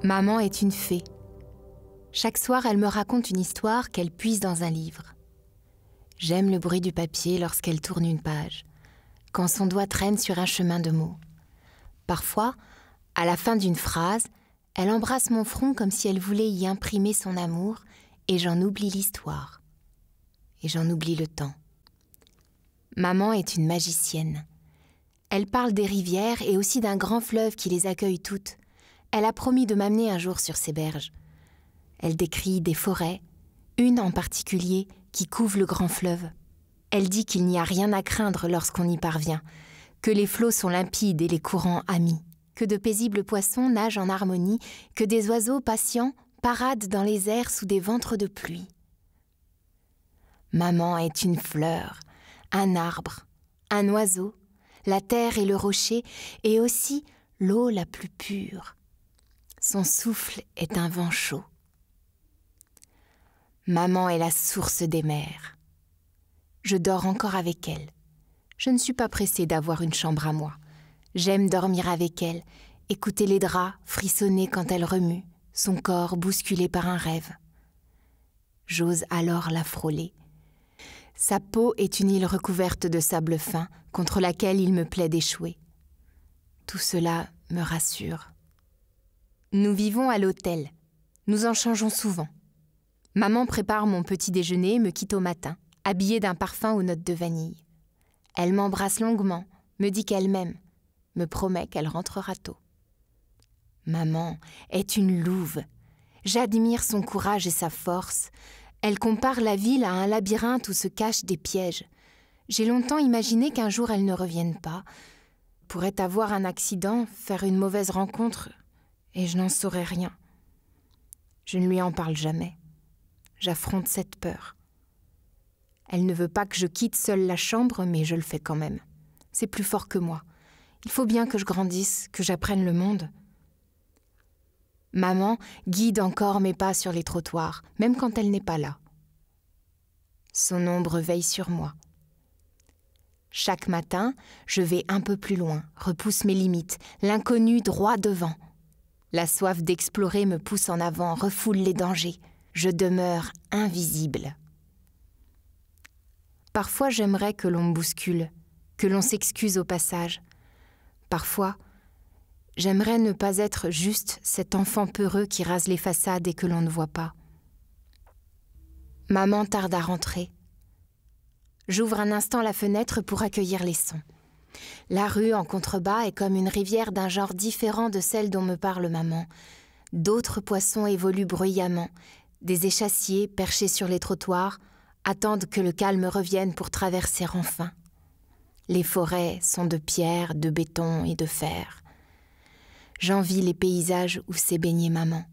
Maman est une fée. Chaque soir, elle me raconte une histoire qu'elle puise dans un livre. J'aime le bruit du papier lorsqu'elle tourne une page, quand son doigt traîne sur un chemin de mots. Parfois, à la fin d'une phrase, elle embrasse mon front comme si elle voulait y imprimer son amour, et j'en oublie l'histoire. Et j'en oublie le temps. Maman est une magicienne. Elle parle des rivières et aussi d'un grand fleuve qui les accueille toutes. Elle a promis de m'amener un jour sur ses berges. Elle décrit des forêts, une en particulier qui couvre le grand fleuve. Elle dit qu'il n'y a rien à craindre lorsqu'on y parvient, que les flots sont limpides et les courants amis, que de paisibles poissons nagent en harmonie, que des oiseaux patients paradent dans les airs sous des ventres de pluie. Maman est une fleur, un arbre, un oiseau, la terre et le rocher, et aussi l'eau la plus pure. Son souffle est un vent chaud. Maman est la source des mers. Je dors encore avec elle. Je ne suis pas pressée d'avoir une chambre à moi. J'aime dormir avec elle, écouter les draps frissonner quand elle remue, son corps bousculé par un rêve. J'ose alors la frôler. Sa peau est une île recouverte de sable fin contre laquelle il me plaît d'échouer. Tout cela me rassure. Nous vivons à l'hôtel. Nous en changeons souvent. Maman prépare mon petit déjeuner et me quitte au matin, habillée d'un parfum aux notes de vanille. Elle m'embrasse longuement, me dit qu'elle m'aime, me promet qu'elle rentrera tôt. Maman est une louve. J'admire son courage et sa force. Elle compare la ville à un labyrinthe où se cachent des pièges. J'ai longtemps imaginé qu'un jour elle ne revienne pas, pourrait avoir un accident, faire une mauvaise rencontre, et je n'en saurais rien. Je ne lui en parle jamais. J'affronte cette peur. Elle ne veut pas que je quitte seule la chambre, mais je le fais quand même. C'est plus fort que moi. Il faut bien que je grandisse, que j'apprenne le monde. Maman guide encore mes pas sur les trottoirs, même quand elle n'est pas là. Son ombre veille sur moi. Chaque matin, je vais un peu plus loin, repousse mes limites, l'inconnu droit devant. La soif d'explorer me pousse en avant, refoule les dangers. Je demeure invisible. Parfois, j'aimerais que l'on me bouscule, que l'on s'excuse au passage. Parfois, j'aimerais ne pas être juste cet enfant peureux qui rase les façades et que l'on ne voit pas. Maman tarde à rentrer. J'ouvre un instant la fenêtre pour accueillir les sons. La rue en contrebas est comme une rivière d'un genre différent de celle dont me parle maman. D'autres poissons évoluent bruyamment. Des échassiers, perchés sur les trottoirs, attendent que le calme revienne pour traverser enfin. Les forêts sont de pierre, de béton et de fer. J'envie les paysages où s'est baignée maman.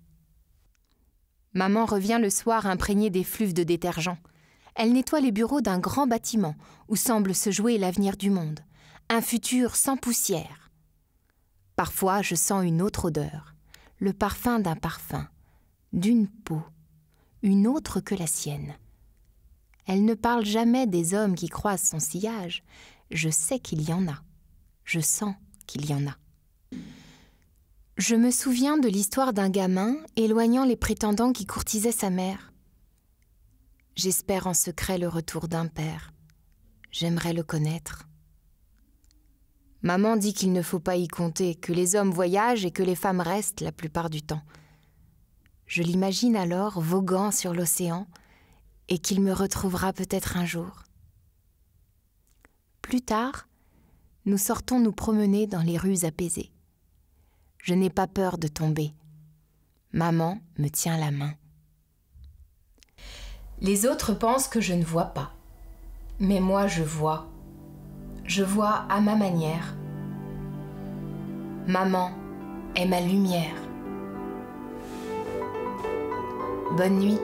Maman revient le soir imprégnée d'effluves de détergent. Elle nettoie les bureaux d'un grand bâtiment où semble se jouer l'avenir du monde. Un futur sans poussière. Parfois, je sens une autre odeur. Le parfum d'un parfum, d'une peau. Une autre que la sienne. Elle ne parle jamais des hommes qui croisent son sillage. Je sais qu'il y en a. Je sens qu'il y en a. Je me souviens de l'histoire d'un gamin éloignant les prétendants qui courtisaient sa mère. J'espère en secret le retour d'un père. J'aimerais le connaître. Maman dit qu'il ne faut pas y compter, que les hommes voyagent et que les femmes restent la plupart du temps. Je l'imagine alors voguant sur l'océan et qu'il me retrouvera peut-être un jour. Plus tard, nous sortons nous promener dans les rues apaisées. Je n'ai pas peur de tomber. Maman me tient la main. Les autres pensent que je ne vois pas. Mais moi, je vois. Je vois à ma manière. Maman est ma lumière. Bonne nuit.